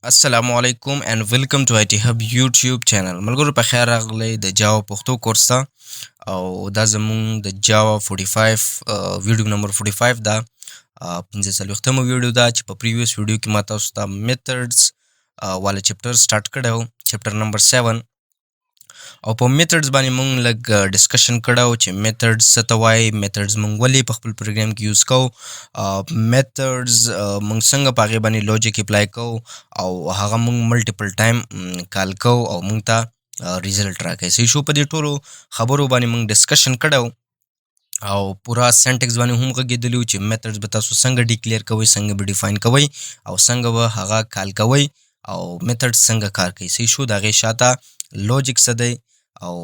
السلام علیکم and welcome to IT Hub YouTube channel. ملګرو په خیر راغلی د جاوا پښتو کورس ته او دا زموږ د جاوا 45 ویډیو نمبر 45 دا 45مه ویډیو ده چې په پریویس ویډیو کې ما تاسو ته میتھډز والا چپټر سٹارټ کړو چپټر نمبر 7 او په میتھډز باندې مونږ لږ ډسکشن کړو چې میتھډز څه ته وایي میتھډز مونږ ولې په خپل پروګرام کې یوز کوو میتھډز مونږ څنګه په هغې باندې لوجیک اپلای کوو او هغه مونږ ملټیپل ټایم کال کوو او مونږ ته ریزلټ راکوي صحیح شو په دې ټولو خبرو باندې مونږ ډسکشن کړو او پورا سینټکس باندې هم غږېدلی و چې میتھډز به تاسو څنګه ډیکلیئر کوئ څنګه به ډیفاین کوئ او څنګه به هغه کال کوئ او میتھډز څنګه کار کوي صحیح شو د هغې شاته لوجیک څه دی او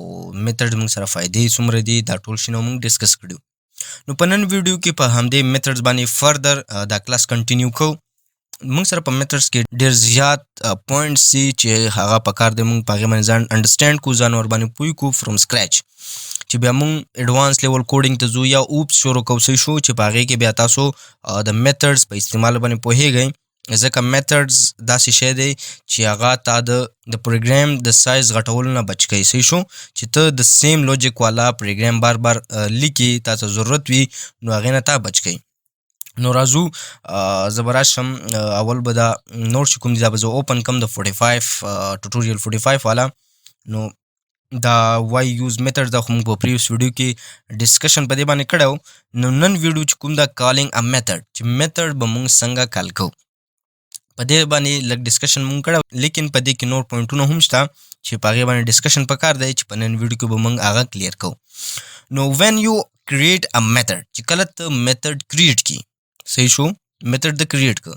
میتھډ موږ سره فائدې څومره دي دا ټول شی موږ ډسکس کړو نو په نن ویډیو کې په همدې میتھډز باندې فردر دا کلاس کنټینیو کوو موږ سره په میتھډز کې ډېر زیات پوینټس دي چې هغه په کار دی موږ په هغې باندې ځان انډرسټینډ کړو ځان ورباندې پوه کړو فرام سکریچ چې بیا موږ ایډوانس لیول کوډینګ ته ځو یا اوپس شروع کوو صحیح شو چې په هغې کې بیا تاسو د میتھډز په استعمال باندې پوهیږئ ځکه میتھډز داسې شی دی چې هغه تا د پروګرام د سایز غټولو نه بچ کوي صحیح شو چې ته د سیم لوجیک والا پروګرام بار بار لیکي تا ته ضرورت وي نو هغې نه تا بچ کوي نو راځو زه به راشم اول به دا نوټ چې کوم دي دا به زه اوپن کړم د 45 ټوټوریل 45 والا نو دا وای یوز میتھډ دا خو موږ په پریویس ویډیو کې ډسکشن په دې باندې کړی نو نن ویډیو چې کوم دا کالینګ ا میتھډ چې میتھډ به موږ څنګه کال کوو په دې باندې لږ ډسکشن مونږ کړو لیکن په دې کې نور پوینټونه هم شته چې په هغې باندې ډسکشن پکار دی چې په نن ویډیو کې به مونږ هغه کلیر کوو نو وین یو کریټ ا میتھډ چې کله ته میتھډ کریټ کړي صحیح شو میتھډ د کریټ کړه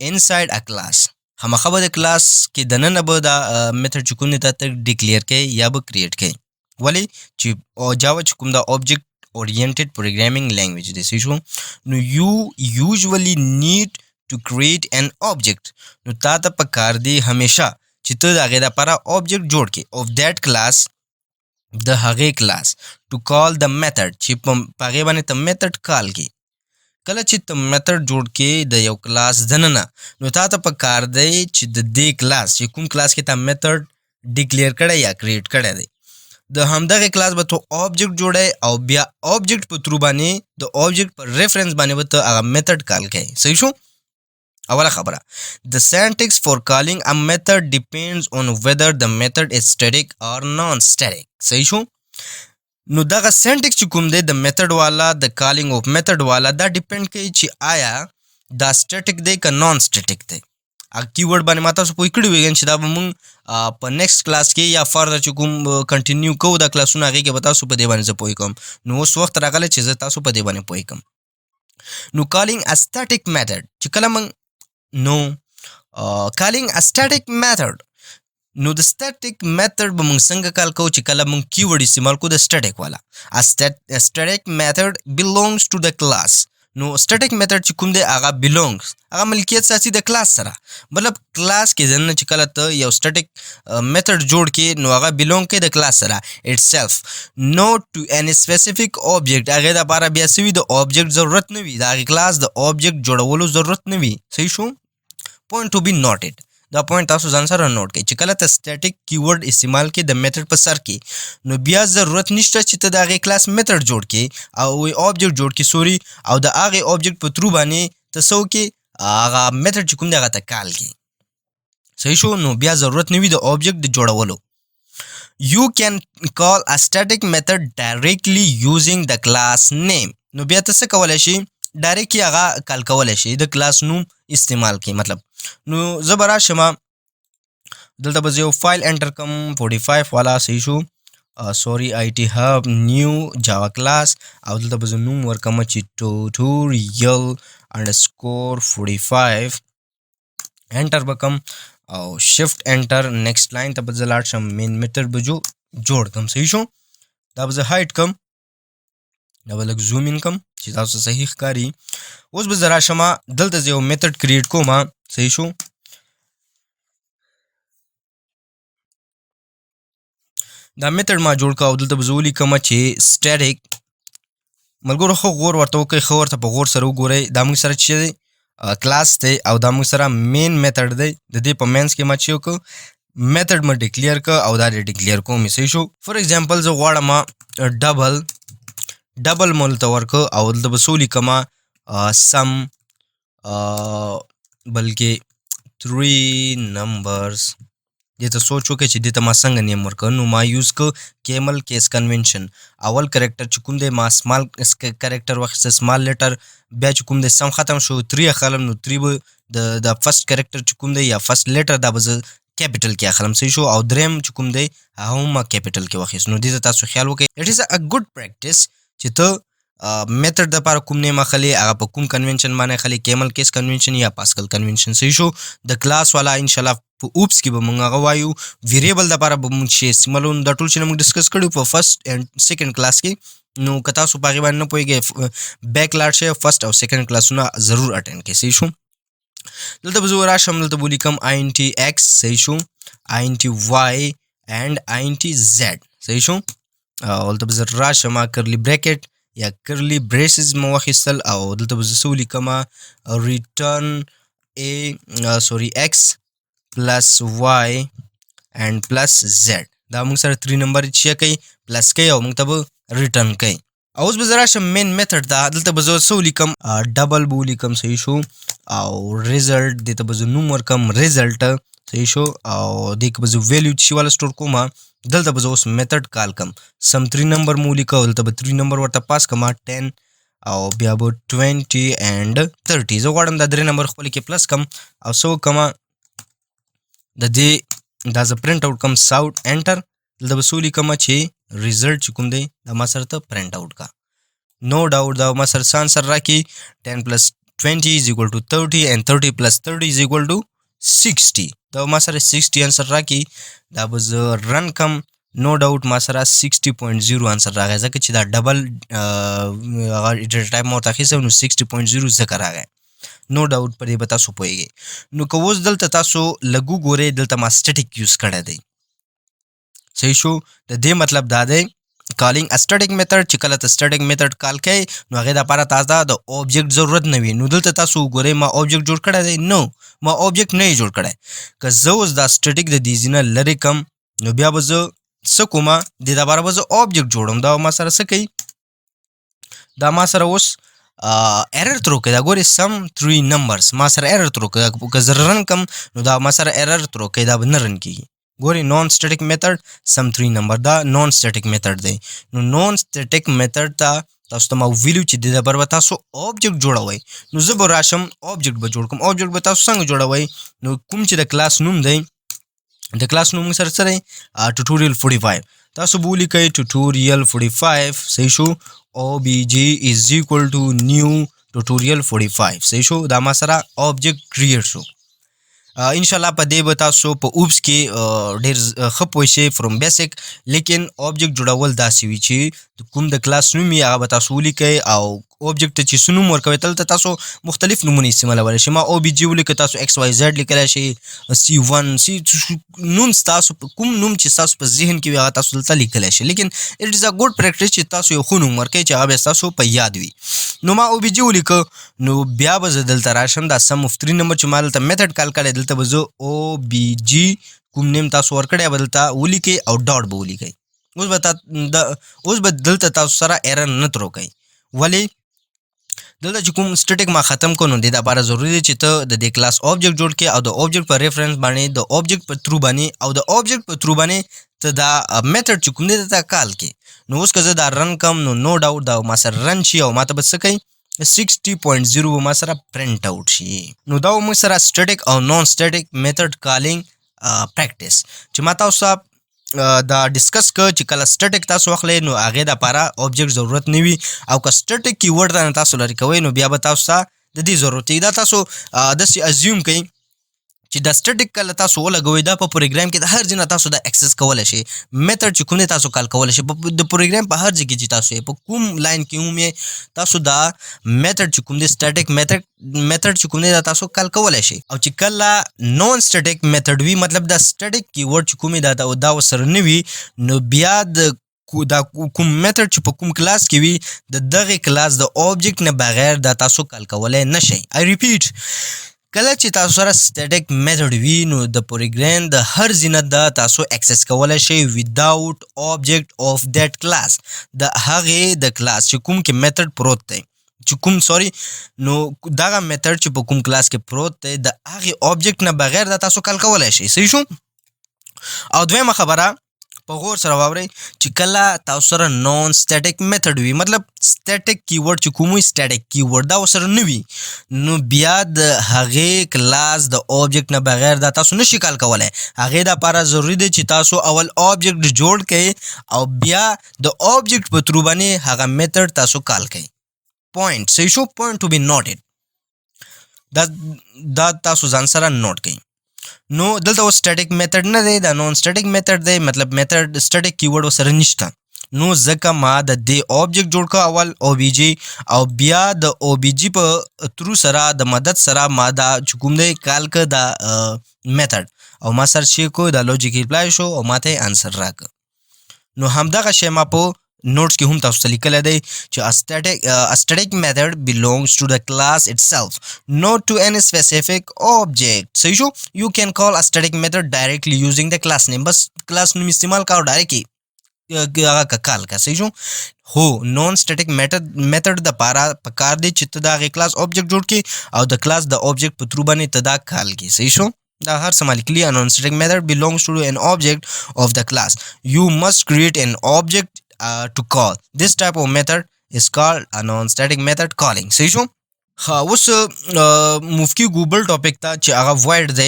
انسایډ ا کلاس هماغه به د کلاس کې دننه به دا میتھډ چې کوم دی تا ته ډیکلیئر کوي یا به کریټ کوي ولې چې جاوا چې کوم دا اوبجیکټ اورینټډ پروګرامینګ لینګویج دی صحیح شو نو یو یوزولي نیډ to create an object نو تا ته پکار دی همیشه چې ته د هغې دپاره object جوړ کړې of that class د هغې کلاس to call the method چې په هغې باندې ته میتھډ کال کړي کله چې ته میتھډ جوړ کړې د یو کلاس دننه نو تا ته پکار دی چې د دې کلاس چې کوم کلاس کې تا میتھډ ډیکلیئر کړی یا کریټ کړی دی د همدغې کلاس به ته object جوړی او بیا object په ترو باندې د object په ریفرنس باندې به ته هغه میتھډ کال کوي صحیح شو اوله خبره the syntax for calling a method depends on whether the method is static or non-static صحیح شو نو دغه syntax چې کوم دی د میتھډ والا د calling of method والا دا ډیپینډ کوي چې آیا دا static دی که non static دی کیورډ باندې ما تاسو پوه کړي وي چې دا به مونږ په نیکسټ کلاس کې یا فردر چې کوم کنټینیو کوو دا کلاسونه هغې کې به تاسو په دې باندې زه پوه کوم نو اوس وخت راغلی چې زه تاسو په دې باندې پوه کوم نو calling a static method چې کله مونږ نو calling a static method نو د static method به موږ څنګه کال کوو چې کله موږ کیورډ استعمال کوو د static والا a static method belongs to the class نو static method چې کوم دی هغه belongs هغه ملکیت ساتي د کلاس سره مطلب کلاس کې دننه چې کله ته یو static method جوړ کړې نو هغه belong کوي د کلاس سره itself not to any specific object هغې دپاره بیا څه وي د object ضرورت نه وي د هغې کلاس د object جوړولو ضرورت نه وي صحیح شو point to be noted دا پوینټ تاسو ځان سره نوٹ کړئ چې کله ته static keyword استعمال کړې د میتھډ په سر کې نو بیا ضرورت نشته چې ته د هغې کلاس میتھډ جوړ کړې او object جوړ کړې سوري او د هغې object په ترو باندې ته څه وکړې هغه میتھډ چې کوم دی هغه ته کال کړې صحیح شو نو بیا ضرورت نه وي د object د جوړولو you can call a static method directly using the class name نو بیا ته څه کولی شي ډایرکټلی هغه کال کولی شي د کلاس نوم استعمال کړي مطلب نو زه به راشم دلته به زه یو فایل انټر کړم 45 والا صحیح شو سوري IT Hub نیو جاوا کلاس او دلته به زه نوم ورکړم چې tutorial underscore 45 انټر به کړم او شفټ انټر نیکسټ لاین ته به زه لاړ شم مین میتھډ به جوړ کړم صحیح شو دا به زه هایډ کړم دا به لږ زوم ان کړم چې تاسو صحیح ښکاري اوس به زه راشم دلته زه یو میتھډ کریټ کوم صحیح شو دا میتھډ ما جوړ کړه او دلته به زه ولیکم چې static ملګرو ښه غور ورته وکړئ ښه ورته په غور سره وګورئ دا موږ سره چې دی क्लास دی او دا موږ سره مین میتھډ دی د دې په مینس کې ما چې وکړو میتھډ ما ډیکلیئر ک او دا ډیکلیئر کوم صحیح شو فور ایگزامپل زه غواړم ډبل مولته ورکو او د وسولي کما سم بلکې 3 نمبرز دې ته سوچ وکړئ چې دې ته ما څنګه نیم ورکړ نو ما یوز ک کیمل کیس کنونشن اول کریکټر چې کوم دی ما سمال کریکټر واخیسته سمال لیټر بیا چې کوم دی سم ختم شو 3 اخلم نو 3 به د فرست کریکټر چې کوم دی یا فرست لیټر دا به زه کیپیټل کې اخلم صحیح شو او دریم چې کوم دی هغه ما کیپیټل کې واخیست نو دې ته تاسو خیال وکړئ اټ از ا ګډ پریکټیس چې ته میتھډ د لپاره کوم نیم اخلي هغه په کوم کنونشن باندې اخلي کیمل کیس کنونشن یا پاسکل کنونشن صحیح شو د کلاس والا ان شاء الله په اوپس کې به موږ هغه وایو ویریبل د لپاره به موږ شي سیملون د ټول چې موږ ډیسکس کړو په فرست اینڈ سیکنډ کلاس کې نو که تاسو په هغې باندې نه پوهېږئ بیک لاړ شئ فرست او سیکنډ کلاسونه ضرور اټینډ کړئ صحیح شو دلته به زه راشم دلته به ولیکم INT X صحیح شو INT Y and INT Z صحیح شو او دلته به زه راشم کرلی بریکټ یا کرلی بریسز مو واخیستل او دلته به زه څه ولیکم ریټرن X plus Y and plus Z دا موږ سره 3 نمبر چې کوي پلس کوي او موږ ته به ریټرن کوي اوس به زه راشم مین میتھډ دا دلته به زه څه ولیکم ډبل به ولیکم صحیح شو او ریزلټ دې ته به زه نوم ورکم ریزلټ صحیح شو او دې کې به زه ویلیو چې والا سټور کوم دلته به زه اوس میتھډ کال کم سم 3 نمبر مو ولیکم دلته به 3 نمبر ورته پاس کم 10 او بیا به 20 and 30 زه غواړم دا 3 نمبر خپل کې پلس کم او سو کما د دې دا ز پرنٹ آوټ کم ساوټ انټر دلته به سو لیکم چې ریزلټ چې کوم دی دا ما سره ته پرنٹ آوټ کا نو ډاوټ دا ما سره آنسر راکې 10 plus 20 is equal to 30 and 30 plus 30 is equal to 60 دا ما سره 60 آنسر راکې دا به زه رن کم نو ډاوټ ما سره 60.0 آنسر راغی ځکه چې دا ډبل هغه ټایپ مو ته اخیستی نو 60.0 ځکه راغی نو ډاوټ په دې به تاسو پوهېږئ نو که اوس دلته تاسو لږ وګورئ دلته ما سټیټیک یوز کړی دی صحیح شو د دې مطلب دا دی کالینګ ا سټیټیک میتھډ چې کله ته سټیټیک میتھډ کال کوي نو هغې دپاره تاسو د اوبجیکټ ضرورت نه وي نو دلته تاسو وګورئ ما اوبجیکټ جوړ کړی دی نو ما اوبجیکټ نه یې جوړ کړی که زه اوس دا سټیټیک د دې ځینه لرې کم نو بیا به زه څه کومه دې دپاره به زه اوبجیکټ جوړم دا ما سره څه کوي دا ما سره اوس ایرر ترو کوي دا ګورې سم 3 نمبرز ما سره ایرر ترو کوي که زه رن کم نو دا ما سره ایرر ترو کوي دا به نه رن کېږي ګورې نان سټیټیک میتھډ سم 3 نمبر دا نان سټیټیک میتھډ دی نو نان سټیټیک میتھډ ته تاسو ته ما ویلو چې د لپاره به تاسو اوبجیکټ جوړوئ نو زه به راشم اوبجیکټ به جوړ کوم اوبجیکټ به تاسو څنګه جوړوئ نو کوم چې د کلاس نوم دی د کلاس نوم سره څه دی ټوټوریل 45 تاسو به ولیکئ ټوټوریل 45 صحیح شو OBJ is equal to new tutorial 45 صحیح شو دا ما سره اوبجیکټ کریټ شو ان شاء الله په دې به تاسو په اوپس کې ډېر ښه پوه شئ فرام بیسک لیکن اوبجیکټ جوړول داسې وي چې کوم د کلاس نوم یې هغه به تاسو ولیکئ او اوبجیکټ ته چې څه نوم ورکوئ دلته تاسو مختلف نومونه استعمالولی شئ ما OBJ ولیکئ تاسو XYZ لیکلی شئ C1 نوم ستاسو کوم نوم چې ستاسو په ذهن کې وي هغه تاسو دلته لیکلی شئ لیکن اټ از ا ګډ پریکټس چې تاسو یو ښه نوم ورکوئ چې هغه به ستاسو په یاد وي نو ما OBJ ولیکه نو بیا به زه دلته راشم دا سم اف 3 نمبر چې ما دلته میتھډ کال کړی دلته به زه OBJ کوم نیم تاسو ورکړی به دلته ولیکئ او ډاټ به ولیکئ اوس به دلته تاسو سره ایرر نه ترو کوي ولې دلته چې کوم سټیټیک ما ختم کړو نو دې دپاره ضروري دی چې ته د دې کلاس اوبجیکټ جوړ کړې او د اوبجیکټ په ریفرنس باندې د اوبجیکټ په تھرو باندې او د اوبجیکټ په تھرو باندې ته دا میتھډ چې کوم دی ته کال کې نو اوس که زه دا رن کم نو ډاوټ دا ما سره رن شي او ما ته به څه کوي 60.0 به ما سره پرنټ آوټ شي نو دا موږ سره سټیټیک او نان سټیټیک میتھډ کالینګ پریکټس چې ما تاسو دا ډسکس که چې کله سټیټیک تاسو واخلئ نو هغې دپاره اوبجیکټ ضرورت نه وي او که سټیټیک کیورډ نه تاسو لرې کوئ نو بیا به تاسو ته د دې ضرورت وي دا تاسو داسې ازیوم کوئ چې دا سټیټیک کله تاسو ولګوئ دا په پروګرام کې د هر ځای نه تاسو دا اکسس کولی شئ میتھډ چې کوم دی تاسو کال کولی شئ د پروګرام په هر ځای کې چې تاسو یې په کوم لاین کې هم یې تاسو دا میتھډ چې کوم دی سټیټیک میتھډ چې کوم دی دا تاسو کال کولی شئ او چې کله نان سټیټیک میتھډ وي مطلب دا سټیټیک کیورډ چې کوم دی دا ورسره نه وي نو بیا د دا کوم میتھډ چې په کوم کلاس کې وي د دغه کلاس د اوبجیکټ نه بغیر دا تاسو کال کولای نشئ. I repeat, کله چې تاسو سره سټیټیک میتھډ وي نو د پروګرام د هر ځینه د تاسو اکسس کولای شئ without object of that class. د هغې د کلاس چې کوم کې میتھډ پروت دی نو دغه میتھډ چې په کوم کلاس کې پروت دی د هغې اوبجیکټ نه بغیر د تاسو کال کولای شئ. صحیح شو؟ او دویمه خبره په غور سره واورئ چې کله تاسو سره نون سټیټیک میتھډ وي، مطلب سټیټیک کیورډ چې کوم وي سټیټیک کیورډ دا ورسره نه وي، نو بیا د هغې کلاس د اوبجیکټ نه بغیر دا تاسو نشئ کال کولی. هغې دپاره ضروري دی چې تاسو اول اوبجیکټ جوړ کړئ او بیا د اوبجیکټ په ترو باندې هغه میتھډ تاسو کال کړئ. پوینټ صحیح شو؟ پوینټ ټو بی نوټډ دا تاسو ځان سره نوٹ کړئ. نو دلته اوس سټیټیک میتھډ نه دی، دا نون سټیټیک میتھډ دی، مطلب میتھډ سټیټیک کیورډ ورسره نشته. نو ځکه ما د دې اوبجیکټ جوړ کړه اول OBJ او بیا د OBJ په ترو سره د مدد سره ما دا چې کوم دی کال که دا میتھډ او ما سرچ یې کړو، دا لوجیک ریپلای شو او ما ته یې انسر راکړه. نو همدغه شی ما په نوټس کې هم تاسو ته لیکلی دی چې a static method belongs to the class itself, not to any specific object. صحیح شو؟ You can call a static method directly using the class name. بس کلاس نوم استعمال کا او ډایرکټ هغه کال کا. صحیح شو؟ هو نون سټیټیک میتھډ دپاره پکار دی چې ته د هغې کلاس اوبجیکټ جوړ کړي او د کلاس د اوبجیکټ په ترو باندې ته دا کال کړي. صحیح شو؟ دا هر څه ما لیکلي. A non-static method belongs to an object of the class. You must create an object to call. This type of method is called a non-static method calling. صحیح شو؟ اوس مفکی ګوبل ټاپک ته چې هغه void دی.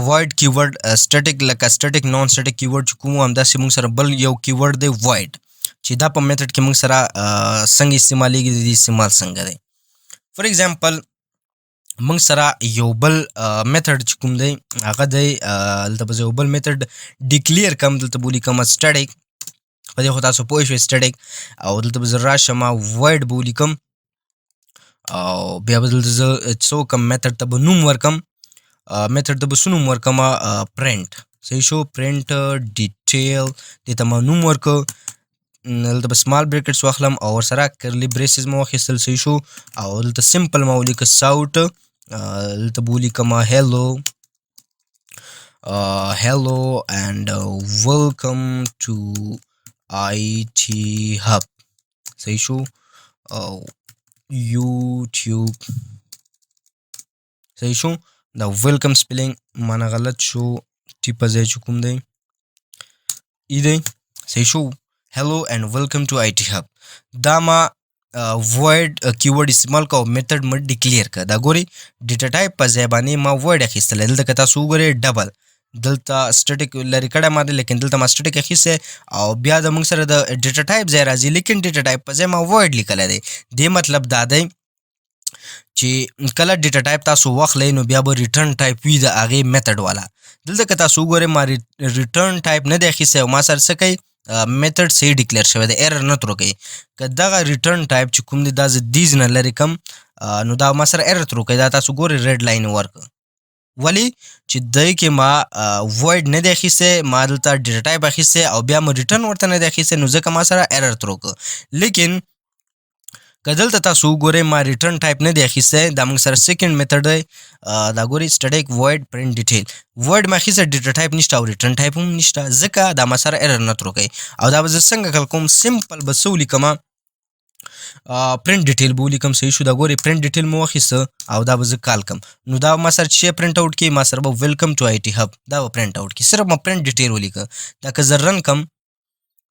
void کیورډ سټیټیک لکه سټیټیک نون سټیټیک کیورډ چې کوم همداسې موږ سره بل یو کیورډ دی void چې دا په میتھډ کې موږ سره څنګه استعمالیږي، د دې استعمال څنګه دی. فار ایگزامپل موږ سره یو بل میتھډ چې کوم دی هغه دی دلته به زه یو بل میتھډ ډیکلیر کړم، دلته به ولیکم سټیټیک، په دې خو تاسو پوه شئ سټیټیک، او دلته به زه راشم void به ولیکم او بیا به دلته زه څه وکړم میتھډ ته به نوم ورکړم، میتھډ ته به څه نوم ورکړم پرنټ. صحیح شو؟ پرنټ ډیټیل دې ته ما نوم ورکړ، دلته به سمال بریکټس واخلم او ورسره کرلی بریسز ما واخیستل. صحیح شو؟ او دلته سمپل ما ولیکه ساوټ، دلته به ولیکم hello and welcome to IT Hub. صحیح شو؟ YouTube. صحیح شو؟ دا ویلکم سپیلنګ مانا غلط شو، ټي په ځای چې کوم دی ای دی. صحیح شو؟ hello and welcome to IT Hub. دا ما void کیورډ استعمال کا او میتھډ مې ډیکلیر کا. دا ګوري ډیټا ټایپ په ځای باندې ما void اخیستلی، دلته که تاسو وګورئ ډبل دلته سټیټیک لرې کړی ما دی، لیکن دلته ما سټیټیک اخیستی او بیا د موږ سره د ډیټا ټایپ ځای راځي، لیکن ډیټا ټایپ په ځای ما void لیکلی دی. دې مطلب دا دی چې کله ډیټا ټایپ تاسو واخلئ نو بیا به ریټرن ټایپ وي د هغې میتھډ والا. دلته که تاسو وګورئ ما ریټرن ټایپ نه دی اخیستی او ما سره څه کوي میتھډ صحیح ډیکلیر شوی دی، ایرر نه ترو کوي. که دغه ریټرن ټایپ چې کوم دی دا زه دیز نه لرې کم نو دا ما سره ایرر ترو کوي. دا تاسو ګورئ ریډ لاین ورکړه، ولی چې دی کې ما void نه دی اخیستی، ما دلته ډیټا ټایپ اخیستی او بیا مو ریټرن ورته نه دی اخیستی، نو ځکه ما سره ایرر ترو کړه. لیکن که دلته تاسو وګورئ ما ریټرن ټایپ نه دی اخیستی، دا موږ سره سیکنډ میتھډ دی. دا ګورئ سټیټیک void print detail. void ما اخیستی ډیټا ټایپ نشته او ریټرن ټایپ هم نشته، ځکه دا ما سره ایرر نه ترو کوي. او دا به زه څنګه کال کوم؟ سمپل به څه ولیکم پرنټ ډیټیل به ولیکم. صحیح شو؟ دا ګورئ پرنټ ډیټیل مو واخیسته او دا به زه کال کم، نو دا ما سره چې پرنټ آوټ کړي ما سره به ویلکم ټو IT Hub دا به پرنټ آوټ کړي. صرف ما پرنټ ډیټیل ولیکه. دا که زه رن کم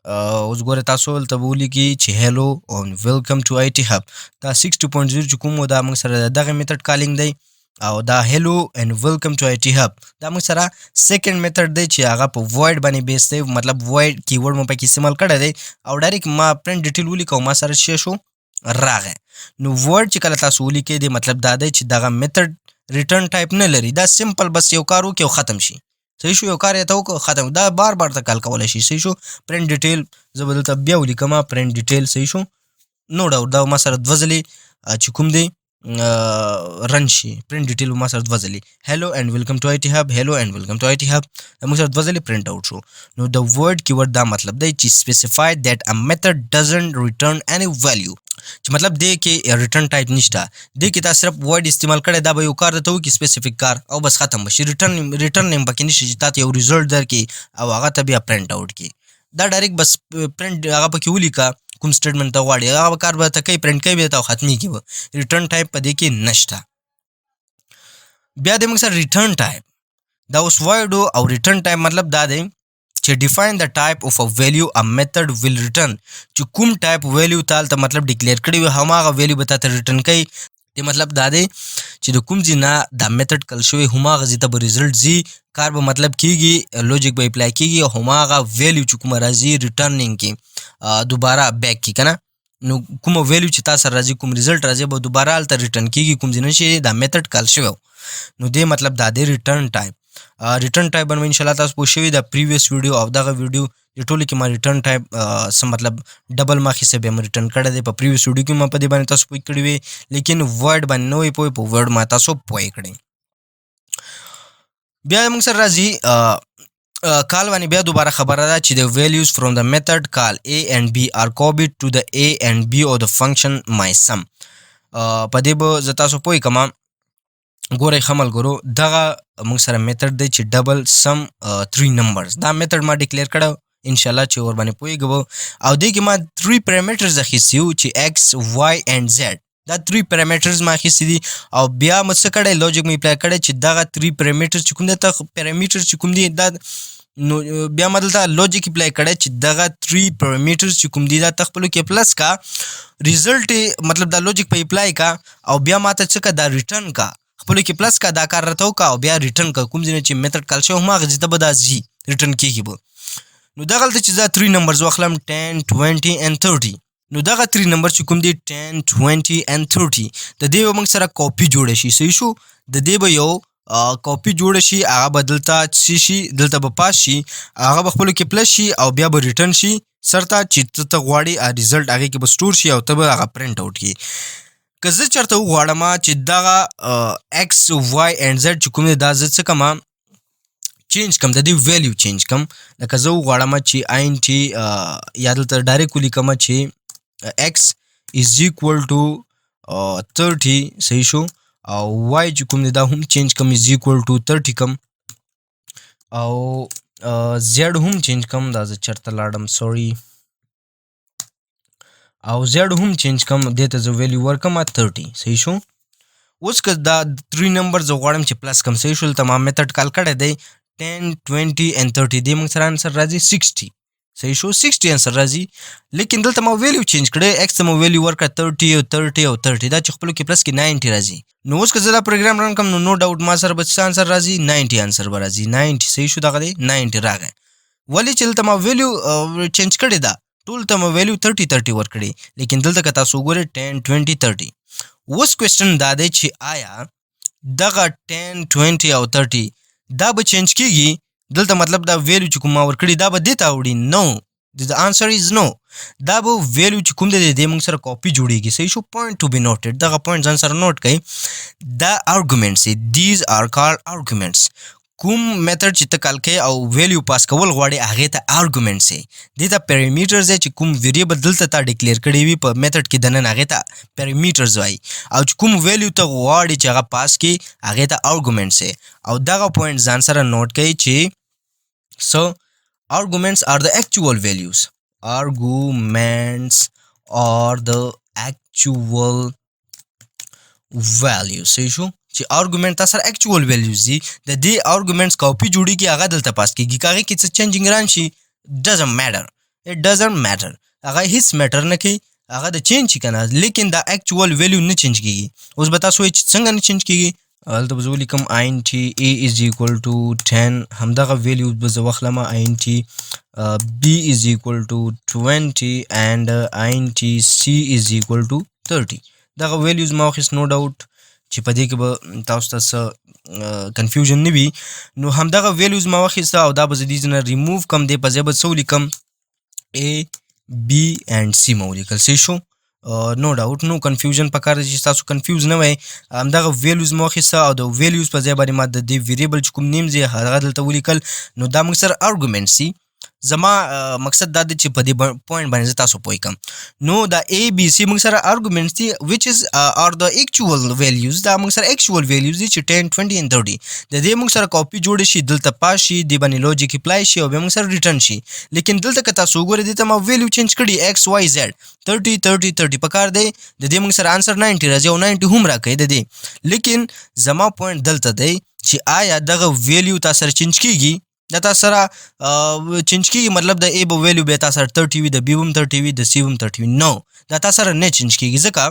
اوس ګورئ تاسو دلته به ولیکي چې hello and welcome to IT Hub. دا 60.0 چې کوم دا موږ سره دغه میتھډ کالینګ دی او دا hello and welcome to IT Hub دا موږ سره سیکنډ میتھډ دی چې هغه په void باندې بیس دی، مطلب void کیورډ مو پکې استعمال کړی دی او ډایرکټ ما پرنټ ډیټیل ولیکه او ما سره څه شو راغی. نو void چې کله تاسو ولیکئ دی مطلب دا دی چې دغه میتھډ ریټرن ټایپ نه لري، دا سمپل بس یو کار وکړي او ختم شي. صحیح شو؟ یو کار یې ته وکړه ختم، دا بار بار ته کال کولی شي. صحیح شو؟ پرنټ ډیټیل زه به دلته بیا ولیکم پرنټ ډیټیل. صحیح شو؟ نو ډاوټ دا ما سره دوه ځلې چې کوم دی رن شي پرنٹ ډیټیل ما سره دوه ځلې هلو اینڈ ویلکم ټو آی ټي هب هلو اینڈ ویلکم ټو آی ټي هب موږ سره دوه ځلې پرنٹ آوټ شو. نو د ورډ کیورډ دا مطلب دی چې سپیسیفای دیٹ ا میتھډ ډزنټ ریټرن اني ویلیو، چې مطلب دی کې ریټرن ټایپ نشته، دی کې تاسو صرف ورډ استعمال کړی دا به یو کار ته وکړي سپیسیفیک کار او بس ختم بشي، ریټرن نیم پکې نشي چې تاسو یو ریزلټ درکې او هغه ته بیا پرنٹ آوټ کی دا ډایرکټ بس پرنٹ هغه پکې ولیکا کوم سټیټمنټ ته غواړي هغه کار به ته کوي پرنٹ کوي به ته ختمي کی ریټرن ټایپ پدې کې نشته. بیا د موږ سره ریټرن ټایپ دا اوس وایډو او ریټرن ټایپ مطلب دا دی چې ډیفاین د ټایپ اف ا ویلیو ا میتھډ ویل ریټرن، چې کوم ټایپ ویلیو تال ته مطلب ډیکلیئر کړی وي هماغه ویلیو به تاسو ریټرن کوي. دی مطلب دا دی چې د کوم ځای نه دا میتھډ کل شوی هماغه ځای ته به ریزلټ زی کار به مطلب کیږي لوجیک به اپلای کیږي او هماغه ویلیو چې کوم راځي ریټرنینګ کی دوباره بیک کی کنه. نو کوم ویلیو چې تاسو راځي کوم ریزلټ راځي به دوباره الته ریټرن کیږي کوم ځای نشي دا میتھډ کل شوی. نو دی مطلب دا دی ریټرن ټایپ. ریټرن ټایپ باندې ان شاء الله تاسو پوه شوي د پریویس ویډیو او دغه ویډیو د ټولو کې ما ریټرن ټایپ سم مطلب ډبل ما خسه به ریټرن کړی دی په پریویس ویډیو کې ما په دې باندې تاسو پوه کړی وي، لیکن ورډ باندې نه وي پوه په ورډ ما تاسو پوه کړی. بیا موږ سره راځي کال باندې بیا دوباره خبره ده چې د ویلیوز فرام د میتھډ کال A and B are copied to the A and B of the function mySum. په دې به زه تاسو پوه کما ګورئ خمل ګورو دغه موږ سره میتھډ دی چې ډبل سم 3 نمبرز دا میتھډ ما ډیکلیئر کړو ان شاء الله چې ور باندې پوهیږو او دې کې ما 3 پیرامیټرز اخیستي وو چې x y and z دا 3 پیرامیټرز ما اخیستي دي او بیا مې څه کړی لوجیک مې اپلای کړی چې دغه 3 پیرامیټرز چې کوم دي ته پیرامیټر چې کوم دي دا نو بیا ما دلته لوجیک اپلای کړی چې دغه 3 پیرامیټرز چې کوم دي دا تخپلو کې پلس کا ریزلټ مطلب دا لوجیک په اپلای کا او بیا ماته څه کا دا ریټرن کا خپل کې پلس کا دا کار راته وکا او بیا ریټرن کا کوم ځای چې میتھډ کال شو ما غزي ته به دا زی ریټرن کیږي به. نو دغه چې دا 3 نمبرز واخلم 10 20 and 30 نو دغه 3 نمبر چې کوم دي 10 20 and 30 د دې موږ سره کاپی جوړ شي صحیح شو د دې به یو کاپی جوړ شي هغه بدلتا شي دلته به پاس شي هغه خپل کې پلس شي او بیا به ریټرن شي سرته چې ته غواړي ریزلټ هغه کې به سٹور شي او ته به هغه پرنٹ اوټ کی. که زه چرته وغواړم چې دغه x y and z چې کوم دی دا زه څه کما چینج کم د دې ویلیو چینج کم لکه زه وغواړم چې int یا دلته ډایرکټ ولیکم چې x is equal to 30 صحیح شو او y چې کوم دی دا هم چینج کم is equal to 30 کم او z هم چینج کم دا زه چرته لاړم سوري او زیډ هم چینج کم دیته زه ویلیو ورکم 30 صحیح شو. اوس که دا 3 نمبر زه غواړم چې پلس کم صحیح شول تمام میتھډ کال کړی دی 10 20 and 30 دی موږ سره انسر راځي 60 صحیح شو 60 انسر راځي لیکن دلته ما ویلیو چینج کړی x ته ما ویلیو ورکړه 30 او 30 او 30 دا چې خپل کې پلس کې 90 راځي. نو اوس که زه دا پروګرام رن کوم نو ډاوټ ما سره به انسر راځي 90 انسر به راځي 90 صحیح شو دغه دی 90 راغی ولی چې دلته ما ویلیو چینج کړی دا ټول ته مو ویلیو 30 ورکړي لیکن دلته که تاسو وګورئ 10 20 30. اوس کوېسچن دا دی چې آیا دغه 10 20 او 30 دا به چینج کیږي دلته مطلب دا ویلیو چې کوم ما ورکړي دا به دې ته وړي نو the answer is no دا به ویلیو چې کوم دی د موږ سره کاپی جوړیږي صحیح شو point to be noted دغه پوینټ ځان سره نوٹ کړئ دا arguments these are called arguments کوم میتھډ چې ته کال کوي او ویلیو پاس کول غواړي هغه ته آرګومنټ سي دې ته پیرامیټرز چې کوم ویریبل دلته تا ډیکلیئر کړی وي په میتھډ کې دنه هغه ته پیرامیټرز وای او چې کوم ویلیو ته غواړي چې هغه پاس کی هغه ته آرګومنټ سي او دغه پوینټ ځان سره نوٹ کړئ چې so arguments are the actual values arguments are the actual values صحیح شو چې آرګومنټ تاسو سره اکچوال ویلیوز دي د دې آرګومنټس کاپی جوړیږي هغه دلته پاس کیږي هغه کې څه چینجینګ راشي doesn't matter it doesn't matter هغه هیڅ میټر نه کوي هغه د چینج کنه لیکن دا اکچوال ویلیو نه چینج کیږي. اوس به تاسو چې څنګه نه چینج کیږي هلته به زه ولیکم int a is equal to 10 همدغه ویلیو به زه واخلم int b is equal to 20 and int c is equal to 30 دغه ویلیوز ما واخیست نو ډاوټ چې په دې کې به تاسو ته کنفیوژن نه وي نو همدغه ویلیوز ما واخیسته او دا به زه دې نه ریموو کم دی په ځای به څه ولیکم A B and C ما ولیکل صحیح شو نو ډاوټ نو کنفیوژن پکار دی چې تاسو کنفیوز نه وئ. همدغه ویلیوز مو واخیسته او د ویلیوز په ځای باندې ما د دې ویریبل چې کوم نیم دی هغه دلته ولیکل. نو دا موږ سره ارګومنټ سي. زما مقصد دا دی چې په دې پوینټ باندې زه تاسو پوه کړم. نو دا اے بی سی موږ سره ارګومنټس دي وچ از ار د ایکچوال ویلیوز. دا موږ سره ایکچوال ویلیوز دي چې 10 20 and 30. د دې موږ سره کاپي جوړ شي دلته پاس شي دی باندې لوجیک اپلای شي او بیا موږ سره ریټرن شي. لیکن دلته که تاسو وګورئ دلته ما ویلیو چینج کړي ایکس واي زیډ 30 30 30 پکار دی. د دې موږ سره انسر 90 راځي او 90 هم راکړي د دې. لیکن زما پوینټ دلته دی چې آیا دغه ویلیو تاسو سره چینج کیږي. دا تاسو سره چینج کیږي مطلب د A به ویلیو به تاسو سره 30 وي د B هم 30 وي د C هم 30 وي. نو دا تاسو سره نه چینج کیږي ځکه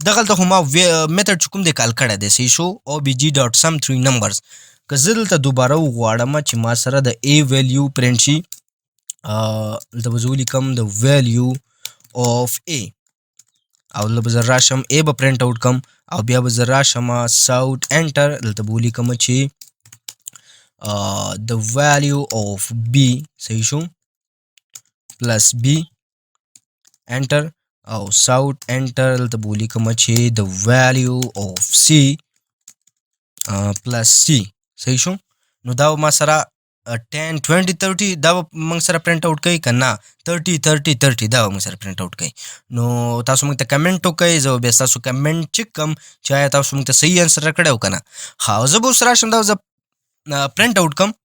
دغلته خو ما میتھډ چې کوم دی کال کړی دی سی شو obg.sum 3 numbers. که زه دلته دوباره وغواړم چې ما سره د A ویلیو پرنټ شي دلته به زه ولیکم د ویلیو of A او دلته به زه راشم A به پرنټ آوټ کم او بیا به زه راشم ساوت انټر دلته به ولیکم چې the value of B صحیح شو plus B enter او south enter دلته به ولیکم چې the value of C plus C صحیح شو. نو دا ما سره 10 20 30 دا موږ سره پرنټ آوټ کوي که نه 30 30 30 دا موږ سره پرنټ آوټ کوي. نو تاسو موږ ته کمنټ وکړئ زه بیا ستاسو کمنټ چیک کړم چې آیا تاسو موږ ته صحیح انسر راکړی او که نه. ښه زه به اوس راشم دا زه پرنټ آوټ کم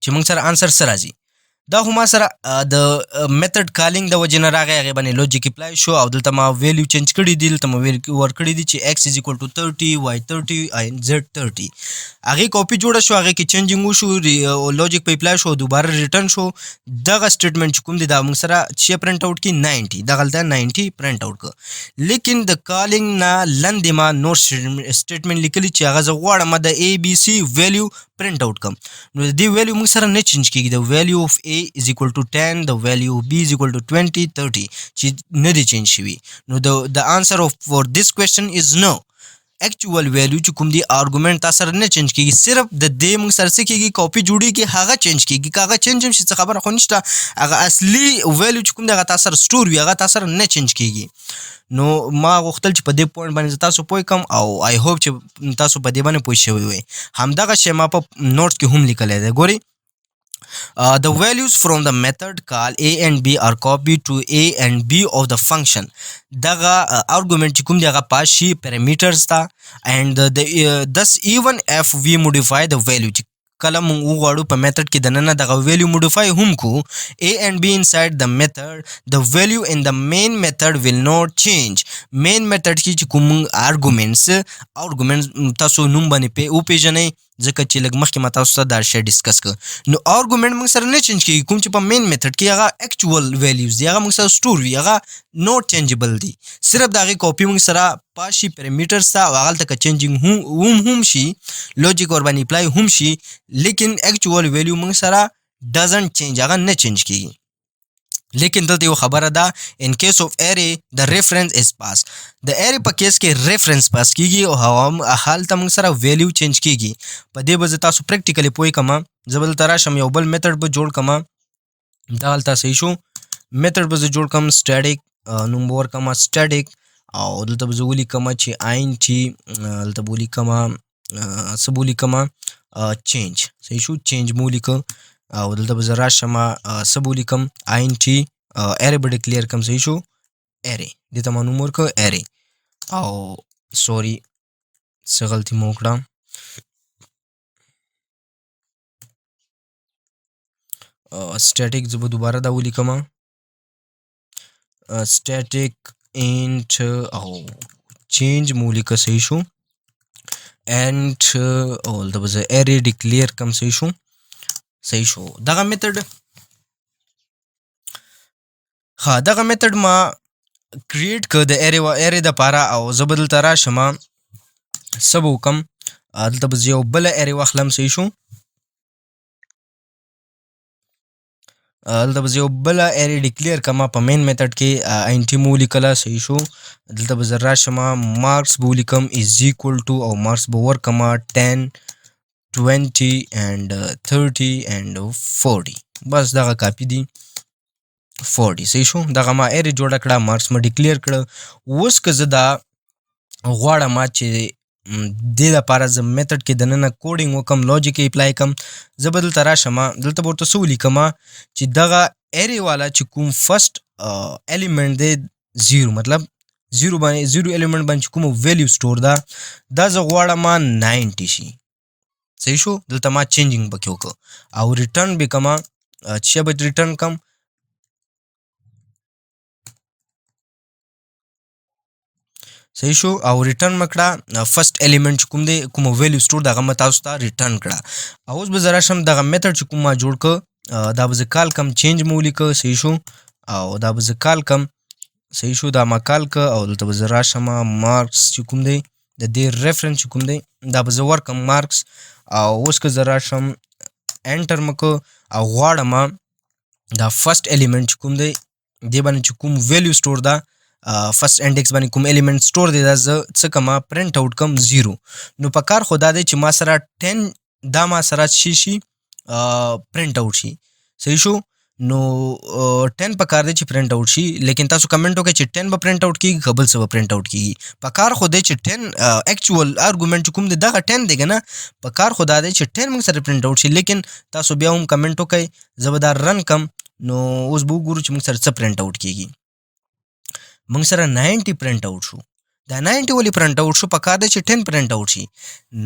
چې موږ سره انسر څه راځي. دا خو ما سره د میتھډ کالینګ د وجې نه راغی هغې باندې لوجیک اپلای شو او دلته ما ویلیو چینج کړي دي. دلته ما ورکړي دي چې x is equal to 30 y 30 and z 30. هغې کاپي جوړه شو هغې کې چینجینګ وشو لوجیک په اپلای شو دوباره ریټرن شو. دغه سټیټمنټ چې کوم دی دا موږ سره چې پرنټ آوټ کړي 90 دغلته 90 پرنټ آوټ کړه. لیکن د کالینګ نه لاندې ما نور سټیټمنټ لیکلي چې هغه زه غواړم د A B C ویلیو پرنټ آوټ کړم. نو د دې ویلیو موږ سره نه چینج کېږي. د ویلیو of A is equal to 10 the value of B is equal to 20 30 چې نه دي چینج شوي. نو the answer for this question is no. actual value چې کوم دی argument تاسو سره نه چینج کیږي صرف د دې موږ سره څه کیږي کاپي جوړیږي هغه چینج کیږي که هغه چینج هم شي څه خبره خو نشته. هغه اصلي ویلیو چې کوم دی هغه تاسو سره سټور وي هغه تاسو سره نه چینج کیږي. نو ما غوښتل چې په دې پوینټ باندې تاسو پوه کم او آی هوپ چې تاسو په دې باندې پوه شوي وئ. همدغه شی ما په نوټس کې هم لیکلی دی. ګورئ the values from the method call A and B are copied to A and B of the function. دغه argument چې کوم دی هغه پاس شي parameters ته and thus even if we modify the value چې کله موږ وغواړو په میتھډ کې دننه دغه ویلیو موډیفای هم کو A and B inside the method the value in the main method will not change. main method کې چې کوم arguments تاسو نوم باندې وپېژنئ ځکه چې لږ مخکې ما تاسو ته دا شی ډسکس کړ. نو argument موږ سره نه چینج کېږي کوم چې په مین میتھډ کې هغه actual values دي هغه موږ سره سټور وي هغه not changeable دي. صرف د هغې کاپي موږ سره پاس شي parameters ته او هغلته که چینجینګ هم شي لوجیک ورباندې اپلای هم شي لیکن actual value موږ سره doesn't change هغه نه چینج کېږي. لیکن دلته یو خبره ده in case of array the reference is passed. د array په کیس کې reference پاس کیږي او هلته موږ سره ویلیو چینج کیږي. په دې به زه تاسو پریکټیکلی پوه کړم. زه به دلته راشم یو بل میتھډ به جوړ کړم. دا هلته صحیح شو میتھډ به زه جوړ کړم سټیټیک نوم به ورکړم سټیټیک او دلته به زه ولیکم چې INT دلته به ولیکم څه به ولیکم چینج صحیح شو چینج مو ولیکه او دلته به زه راشم څه به ولیکم INT ارې به ډیکلیئر کړم صحیح شو ارې دې ته ما نوم ورکړه ارې او سوري څه غلطي مو وکړه سټیټیک زه به دوباره دا ولیکم سټیټیک انټ او چینج مو ولیکه صحیح شو انټ او دلته به زه ارې ډیکلیئر کړم صحیح شو دغه میتھډ دغه میتھډ ما کریټ کړ د ارې دپاره او زه به دلته راشم څه به وکړم دلته به زه یو بله ارې واخلم صحیح شو دلته به زه یو بله ارې ډیکلیئر کړم په مین میتھډ کې INT مو ولیکله صحیح شو دلته به زه راشم مارکس به ولیکم از ایکول ټو او مارکس به ورکړم 10 20 and 30 and 40 بس دغه کاپي دي 40 صحیح شو. دغه ما ارې جوړه کړه، مارکس ما ډیکلیئر کړه. اوس که زه دا غواړم چې دې لپاره زه میتھډ کې دننه کوډینګ وکم، لاجیک یې اپلای کم، زه به دلته راشم، دلته به ورته څه ولیکم چې دغه ارې والا چې کوم فرست الیمنټ دی 0 مطلب 0 باندې 0 الیمنټ باندې کوم ویلیو سٹور ده دا زه غواړم 90 شي. صحیح شو. دلته ما چینجینګ پکې وکړه او ریټرن به کما چې به ریټرن کم صحیح شو. او ریټرن مکړه فرست الیمنٹ کوم دی کوم ویلیو سٹور دغه م تاسو ته ریټرن کړه. اوس به زرا شم دغه میتھډ چې کوم ما جوړ ک دا به کال کم چینج مو لیک. صحیح شو. او دا به کال کم صحیح شو. دا ما کال ک او دلته به زرا شم مارکس چې کوم دی د دې ریفرنس چې کوم دی دا به زور کم مارکس. او اوس که زرا شم انټر مکو او غواړم دا فرست الیمنٹ چې کوم دی دی باندې چې کوم ویلیو سٹور دا فرست انډیکس باندې کوم الیمنٹ سٹور دی دا زه څه کما پرنٹ آوټ کم 0. نو په کار خدا دی چې ما سره 10 دا ما سره شي پرنٹ آوټ شي. صحیح شو. نو 10 په کار دی چې پرنٹ آوټ شي، لیکن تاسو کمنټ وکړئ چې 10 به پرنٹ آوټ کیږي خپل څه به پرنٹ آوټ کیږي. په کار خو دی چې 10 اکچوال ارګومنټ کوم دی دغه 10 دی کنه، په کار خدا دی چې 10 موږ سره پرنٹ آوټ شي، لیکن تاسو بیا هم کمنټ وکړئ زه به دا رن کم. نو اوس به وګورو چې موږ سره څه پرنٹ آوټ کیږي. موږ سره 90 پرنٹ آوټ شو. دا 90 ولې پرنٹ آوټ شو؟ په کار دی چې 10 پرنٹ آوټ شي.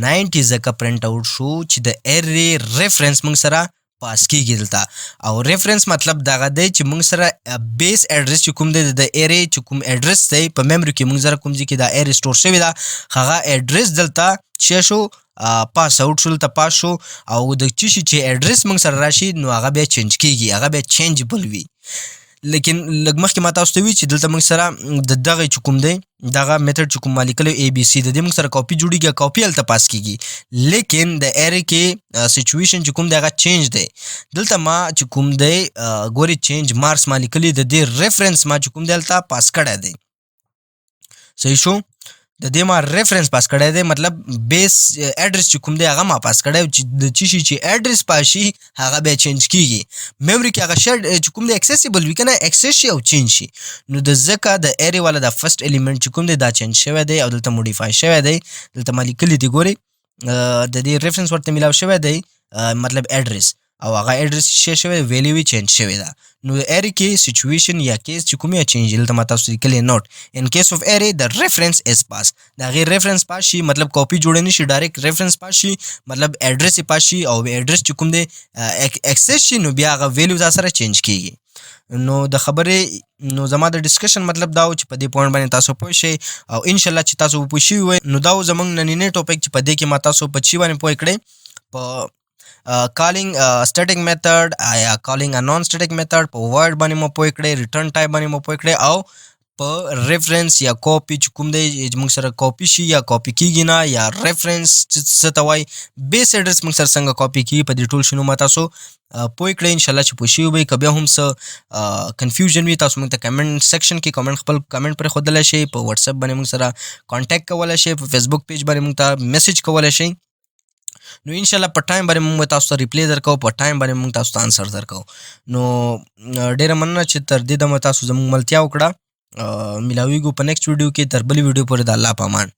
90 ځکه پرنٹ آوټ شو چې د ارې ریفرنس موږ سره پاس کیږي دلته. او ریفرنس مطلب دغه دی چې موږ سره بیس ایډرس چې کوم دی د ارې چې کوم ایډرس دی په میموري کې موږ سره کوم ځای کې دا ارې سٹور شوی دا هغه ایډرس دلته چې شو پاس آوټ شو، دلته پاس شو. او د چی شي چې ایډرس موږ سره راشي نو هغه بیا چینج کیږي، هغه بیا چینجبل وي. لیکن لږ مخکې ما تاسو ته وی چې دلته موږ سره د دغه چې کوم دی دغه میتھډ چې کوم مالیکل ای بی سی د دې موږ سره کاپی جوړیږي، کاپی هلته پاس کیږي، لیکن د ارې کې سچویشن چې کوم دی هغه چینج دی. دلته ما چې کوم دی ګوري چینج مارکس مالیکل د دې ریفرنس ما چې کوم دی هلته پاس کړی دی. صحیح شو. د دې ما ریفرنس پاس کړی دی، مطلب بیس ایډرس چې کوم دی هغه ما پاس کړی چې د چی شي چې ایډرس پاشي هغه بیا چینج کیږي. میموري کې هغه شی چې کوم دی اکسیسیبل وي کنه، اکسس شي او چینج شي. نو د ځکه د ارې والا د فرست الیمنٹ چې کوم دی دا چینج شوی دی او دلته موډیفای شوی دی. دلته ما لیکلی دی ګوري د دې ریفرنس ورته ملاو شوی دی مطلب ایډرس، او هغه ایډرس شي شوی ویلیو چینج شوی دا. نو ارې کې سچویشن یا کیس چې کوم یا چینج دلته ما تاسو لیکلی نوٹ ان کیس اف ارې د ریفرنس از پاس. دا غیر ریفرنس پاس شي مطلب کاپی جوړ نه شي، ډایرکټ ریفرنس پاس شي مطلب ایډرس پاس شي او ایډرس چې کوم دی اکسس شي نو بیا هغه ویلیو سره چینج کیږي. نو د خبرې نو زما د ډسکشن مطلب دا و چې په دې پوینټ باندې تاسو پوه شئ او ان شاء الله چې تاسو پوه شئ وي نو دا زمونږ نننی ټاپک چې په دې کې ما تاسو په چی باندې پوه کړئ په calling a static method یا calling a non static method په void باندې مو پوه کړئ، ریټرن ټایپ باندې مو پوه کړئ، او په ریفرنس یا کاپی چې کوم دی موږ سره کاپی شي یا کاپی کیږي نه، یا ریفرنس څه ته وایي بیس ایډرس موږ سره څنګه کاپی کیږي، په دې ټول شنو ما تاسو پوه کړئ. ان شاء الله چې پوه شئ وي. که بیا هم څه کنفیوژن وي تاسو موږ ته کمنټ سیکشن کې کمنټ خپل کمنټ پرې ښودلی شئ، په واتساپ باندې موږ سره کانټیکټ کولی شئ، په فیسبوک پیج باندې موږ ته میسج کولی شئ. نو ان شاء الله په ټایم باندې موږ تاسو ته ریپلی درکو، په ټایم باندې موږ تاسو ته انسر درکو. نو ډیره مننه چې تر دې دمه تاسو زموږ ملتیا وکړه. ملاویږو په نیکسټ ویډیو کې، تر بلې ویډیو پورې د الله په امان.